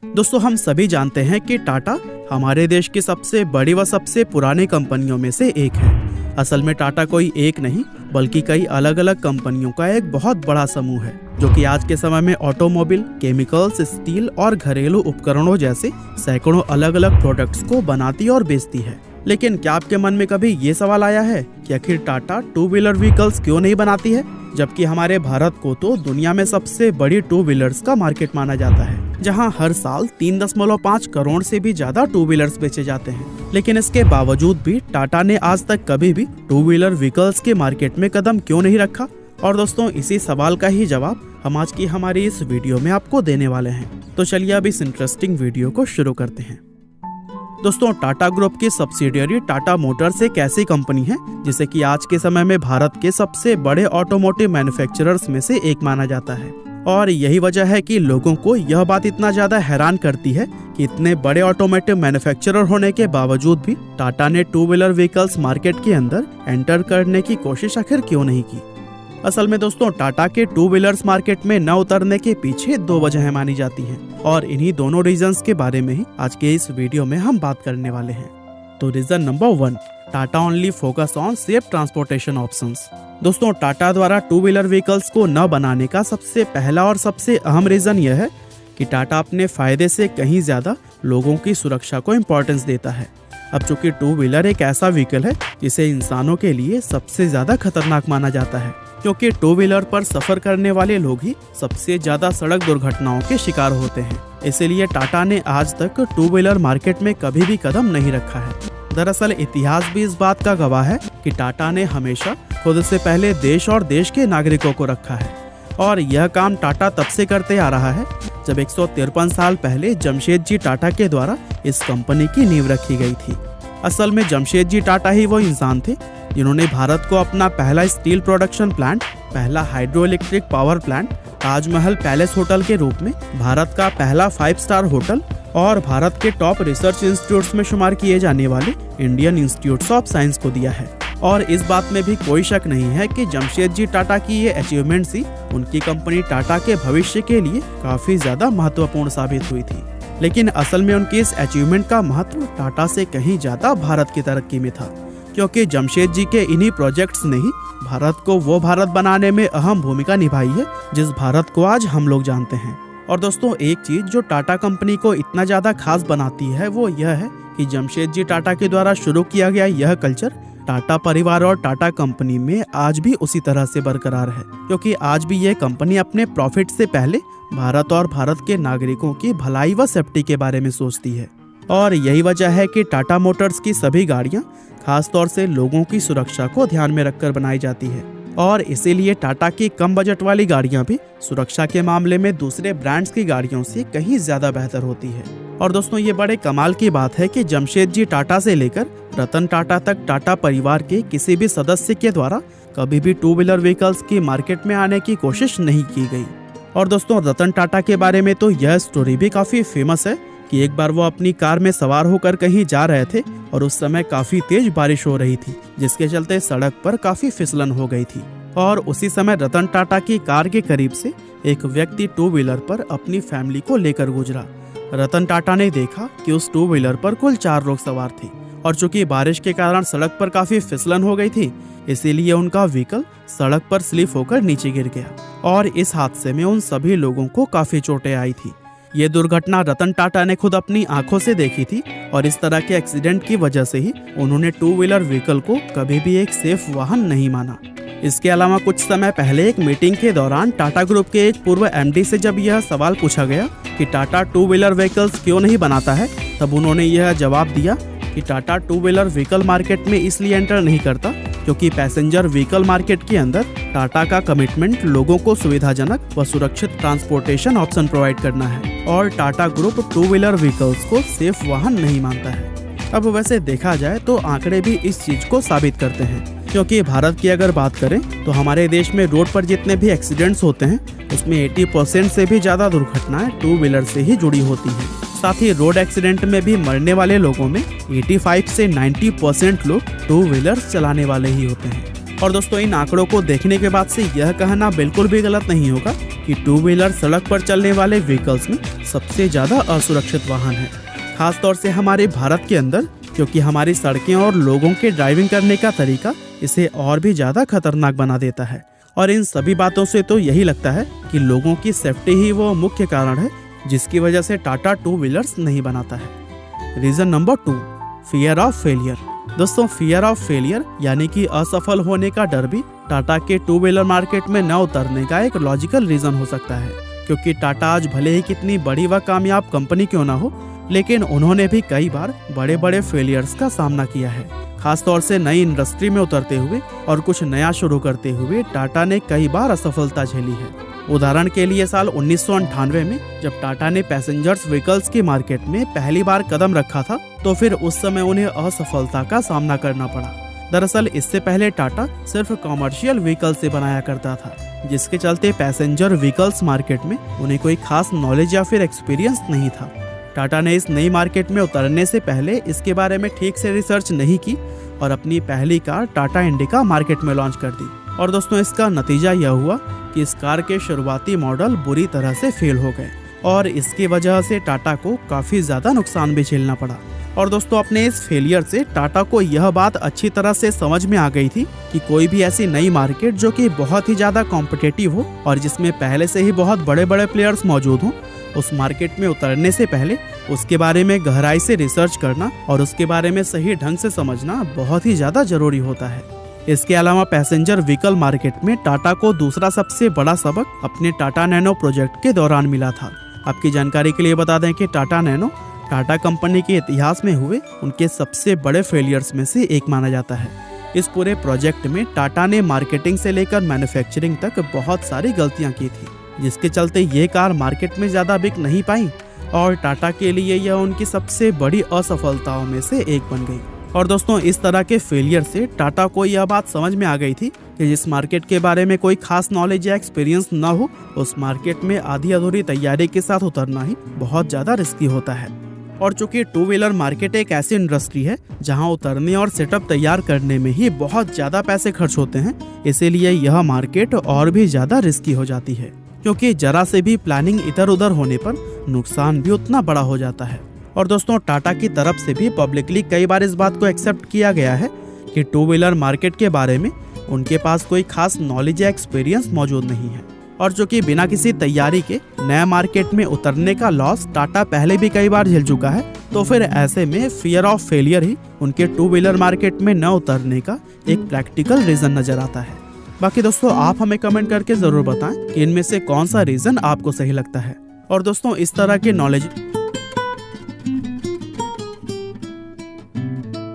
दोस्तों, हम सभी जानते हैं कि टाटा हमारे देश की सबसे बड़ी व सबसे पुरानी कंपनियों में से एक है। असल में टाटा कोई एक नहीं बल्कि कई अलग अलग कंपनियों का एक बहुत बड़ा समूह है, जो कि आज के समय में ऑटोमोबाइल, केमिकल्स, स्टील और घरेलू उपकरणों जैसे सैकड़ों अलग अलग प्रोडक्ट्स को बनाती और बेचती है। लेकिन क्या आपके मन में कभी ये सवाल आया है कि आखिर टाटा टू व्हीलर व्हीकल्स क्यों नहीं बनाती है, जबकि हमारे भारत को तो दुनिया में सबसे बड़ी टू व्हीलर्स का मार्केट माना जाता है, जहां हर साल 3.5 करोड़ से भी ज्यादा टू व्हीलर्स बेचे जाते हैं। लेकिन इसके बावजूद भी टाटा ने आज तक कभी भी टू व्हीलर व्हीकल्स के मार्केट में कदम क्यों नहीं रखा? और दोस्तों, इसी सवाल का ही जवाब हम आज की हमारी इस वीडियो में आपको देने वाले हैं। तो चलिए अब इस इंटरेस्टिंग वीडियो को शुरू करते हैं। दोस्तों, टाटा ग्रुप की सब्सिडियरी टाटा मोटर्स एक ऐसी कंपनी है जिसे कि आज के समय में भारत के सबसे बड़े ऑटोमोटिव मैन्युफैक्चरर्स में से एक माना जाता है। और यही वजह है कि लोगों को यह बात इतना ज्यादा हैरान करती है कि इतने बड़े ऑटोमोटिव मैन्युफैक्चरर होने के बावजूद भी टाटा ने टू व्हीलर व्हीकल्स मार्केट के अंदर एंटर करने की कोशिश आखिर क्यों नहीं की। असल में दोस्तों, टाटा के टू व्हीलर्स मार्केट में न उतरने के पीछे दो वजहें मानी जाती हैं, और इन्हीं दोनों रीजंस के बारे में ही आज के इस वीडियो में हम बात करने वाले हैं। तो reason number 1, Tata only focus on safe transportation options. दोस्तों, टाटा द्वारा टू व्हीलर व्हीकल्स को न बनाने का सबसे पहला और सबसे अहम रीजन यह है कि टाटा अपने फायदे से कहीं ज्यादा लोगों की सुरक्षा को इम्पोर्टेंस देता है। अब चूंकि टू व्हीलर एक ऐसा व्हीकल है जिसे इंसानों के लिए सबसे ज्यादा खतरनाक माना जाता है, क्योंकि टू व्हीलर पर सफर करने वाले लोग ही सबसे ज्यादा सड़क दुर्घटनाओं के शिकार होते हैं। इसीलिए टाटा ने आज तक टू व्हीलर मार्केट में कभी भी कदम नहीं रखा है। दरअसल इतिहास भी इस बात का गवाह है कि टाटा ने हमेशा खुद से पहले देश और देश के नागरिकों को रखा है, और यह काम टाटा तब से करते आ रहा है जब 153 साल पहले जमशेदजी टाटा के द्वारा इस कंपनी की नींव रखी गई थी। असल में जमशेदजी टाटा ही वो इंसान थे जिन्होंने भारत को अपना पहला स्टील प्रोडक्शन प्लांट, पहला hydro electric power plant, Taj Mahal palace hotel के रूप में, भारत का पहला 5 स्टार होटल और भारत के टॉप रिसर्च इंस्टीट्यूट्स में शुमार किए जाने वाले इंडियन इंस्टीट्यूट्स ऑफ साइंस को दिया है। और इस बात में भी कोई शक नहीं है कि जमशेदजी टाटा की ये अचीवमेंट्स ही उनकी कंपनी टाटा के भविष्य के लिए काफी ज्यादा महत्वपूर्ण साबित हुई थी। लेकिन असल में उनकी इस अचीवमेंट का महत्व टाटा से कहीं ज्यादा भारत की तरक्की में था, क्योंकि जमशेदजी के इन्हीं प्रोजेक्ट्स ने ही भारत को वो भारत बनाने में अहम भूमिका निभाई है जिस भारत को आज हम लोग जानते हैं। और दोस्तों, एक चीज जो टाटा कंपनी को इतना ज्यादा खास बनाती है वो यह है कि जमशेदजी टाटा के द्वारा शुरू किया गया यह कल्चर टाटा परिवार और टाटा कंपनी में आज भी उसी तरह से बरकरार है, क्योंकि आज भी यह कंपनी अपने प्रॉफिट से पहले भारत और भारत के नागरिकों की भलाई व सेफ्टी के बारे में सोचती है। और यही वजह है कि टाटा मोटर्स की सभी गाड़ियां खास तौर से लोगों की सुरक्षा को ध्यान में रखकर बनाई जाती है, और इसीलिए टाटा की कम बजट वाली गाड़ियां भी सुरक्षा के मामले में दूसरे ब्रांड्स की गाड़ियों से कहीं ज्यादा बेहतर होती है। और दोस्तों, ये बड़े कमाल की बात है कि जमशेदजी टाटा से लेकर रतन टाटा तक टाटा परिवार के किसी भी सदस्य के द्वारा कभी भी टू व्हीलर व्हीकल्स की मार्केट में आने की कोशिश नहीं की गई। और दोस्तों, रतन टाटा के बारे में तो यह स्टोरी भी काफी फेमस है कि एक बार वो अपनी कार में सवार होकर कहीं जा रहे थे और उस समय काफी तेज बारिश हो रही थी, जिसके चलते सड़क पर काफी फिसलन हो गई थी। और उसी समय रतन टाटा की कार के करीब से एक व्यक्ति टू व्हीलर पर अपनी फैमिली को लेकर गुजरा। रतन टाटा ने देखा कि उस टू व्हीलर पर कुल 4 लोग सवार थे, और चूंकि बारिश के कारण सड़क पर काफी फिसलन हो गई थी, इसीलिए उनका व्हीकल सड़क पर स्लिप होकर नीचे गिर गया, और इस हादसे में उन सभी लोगों को काफी चोटें आई थी। ये दुर्घटना रतन टाटा ने खुद अपनी आंखों से देखी थी, और इस तरह के एक्सीडेंट की वजह से ही उन्होंने टू व्हीलर व्हीकल को कभी भी एक सेफ वाहन नहीं माना। इसके अलावा कुछ समय पहले एक मीटिंग के दौरान टाटा ग्रुप के एक पूर्व एमडी से जब यह सवाल पूछा गया कि टाटा टू व्हीलर व्हीकल्स क्यों नहीं बनाता है, तब उन्होंने यह जवाब दिया कि Tata two wheeler vehicle market में इसलिए एंटर नहीं करता क्योंकि पैसेंजर व्हीकल मार्केट के अंदर टाटा का कमिटमेंट लोगों को सुविधाजनक व सुरक्षित ट्रांसपोर्टेशन ऑप्शन प्रोवाइड करना है, और Tata group two wheeler vehicles को सेफ वाहन नहीं मानता है। अब वैसे देखा जाए तो आंकड़े भी इस चीज को साबित करते हैं, क्योंकि भारत की अगर बात करें तो हमारे देश में रोड पर जितने भी एक्सीडेंट्स होते हैं उसमें 80% से भी ज्यादा दुर्घटनाएं टू व्हीलर से ही जुड़ी होती हैं। साथ ही रोड एक्सीडेंट में भी मरने वाले लोगों में 85 से 90% लोग टू व्हीलर चलाने वाले ही होते हैं। और दोस्तों, इन आंकड़ों को देखने के बाद से यह कहना बिल्कुल भी गलत नहीं होगा कि टू व्हीलर सड़क पर चलने वाले व्हीकल्स में सबसे ज़्यादा असुरक्षित वाहन है, खास तौर से हमारे भारत के अंदर, क्योंकि हमारी सड़कें और लोगों के ड्राइविंग करने का तरीका इसे और भी ज़्यादा खतरनाक बना देता है। और इन सभी बातों से तो यही लगता है कि लोगों की सेफ्टी ही वो मुख्य कारण है जिसकी वजह से टाटा टू व्हीलर्स नहीं बनाता है। Reason number 2, fear of failure. दोस्तों, फियर ऑफ फेलियर यानी कि असफल होने का डर भी टाटा के टू व्हीलर मार्केट में न उतरने का एक लॉजिकल रीज़न हो सकता है, क्योंकि टाटा आज भले ही कितनी बड़ी व कामयाब कंपनी क्यों ना हो, लेकिन उन्होंने भी कई बार बड़े बड़े फेलियर्स का सामना किया है। खास तौर से नई इंडस्ट्री में उतरते हुए और कुछ नया शुरू करते हुए टाटा ने कई बार असफलता झेली है। उदाहरण के लिए साल 1998 में जब टाटा ने पैसेंजर्स व्हीकल्स की मार्केट में पहली बार कदम रखा था, तो फिर उस समय उन्हें असफलता का सामना करना पड़ा। दरअसल इससे पहले टाटा सिर्फ कॉमर्शियल व्हीकल से बनाया करता था, जिसके चलते पैसेंजर व्हीकल्स मार्केट में उन्हें कोई खास नॉलेज या फिर एक्सपीरियंस नहीं था। टाटा ने इस नई मार्केट में उतरने से पहले इसके बारे में ठीक से रिसर्च नहीं की और अपनी पहली कार टाटा इंडिका मार्केट में लॉन्च कर दी। और दोस्तों, इसका नतीजा यह हुआ कि इस कार के शुरुआती मॉडल बुरी तरह से फेल हो गए और इसकी वजह से टाटा को काफ़ी ज़्यादा नुकसान भी झेलना पड़ा। और दोस्तों, अपने इस फेलियर से टाटा को यह बात अच्छी तरह से समझ में आ गई थी कि कोई भी ऐसी नई मार्केट जो कि बहुत ही ज़्यादा कॉम्पिटिटिव हो और जिसमें पहले से ही बहुत बड़े बड़े प्लेयर्स मौजूद हों, उस मार्केट में उतरने से पहले उसके बारे में गहराई से रिसर्च करना और उसके बारे में सही ढंग से समझना बहुत ही ज़्यादा जरूरी होता है। इसके अलावा पैसेंजर व्हीकल मार्केट में टाटा को दूसरा सबसे बड़ा सबक अपने टाटा नैनो प्रोजेक्ट के दौरान मिला था। आपकी जानकारी के लिए बता दें कि टाटा नैनो टाटा कंपनी के इतिहास में हुए उनके सबसे बड़े फेलियर्स में से एक माना जाता है। इस पूरे प्रोजेक्ट में टाटा ने मार्केटिंग से लेकर मैन्युफैक्चरिंग तक बहुत सारी गलतियाँ की थी, जिसके चलते ये कार मार्केट में ज़्यादा बिक नहीं पाई और टाटा के लिए यह उनकी सबसे बड़ी असफलताओं में से एक बन गई। और दोस्तों, इस तरह के फेलियर से टाटा को यह बात समझ में आ गई थी कि जिस मार्केट के बारे में कोई खास नॉलेज या एक्सपीरियंस न हो, उस मार्केट में आधी अधूरी तैयारी के साथ उतरना ही बहुत ज़्यादा रिस्की होता है। और चूंकि टू व्हीलर मार्केट एक ऐसी इंडस्ट्री है जहां उतरने और सेटअप तैयार करने में ही बहुत ज़्यादा पैसे खर्च होते हैं, इसीलिए यह मार्केट और भी ज़्यादा रिस्की हो जाती है, क्योंकि जरा से भी प्लानिंग इधर उधर होने पर नुकसान भी उतना बड़ा हो जाता है। और दोस्तों, टाटा की तरफ से भी पब्लिकली कई बार इस बात को एक्सेप्ट किया गया है कि टू व्हीलर मार्केट के बारे में उनके पास कोई खास नॉलेज या एक्सपीरियंस मौजूद नहीं है, और जो कि बिना किसी तैयारी के नया मार्केट में उतरने का लॉस टाटा पहले भी कई बार झेल चुका है। तो फिर ऐसे में फियर ऑफ फेलियर ही उनके टू व्हीलर मार्केट में न उतरने का एक प्रैक्टिकल रीजन नजर आता है। बाकी दोस्तों, आप हमें कमेंट करके जरूर बताएं कि इनमें से कौन सा रीजन आपको सही लगता है। और दोस्तों, इस तरह के नॉलेज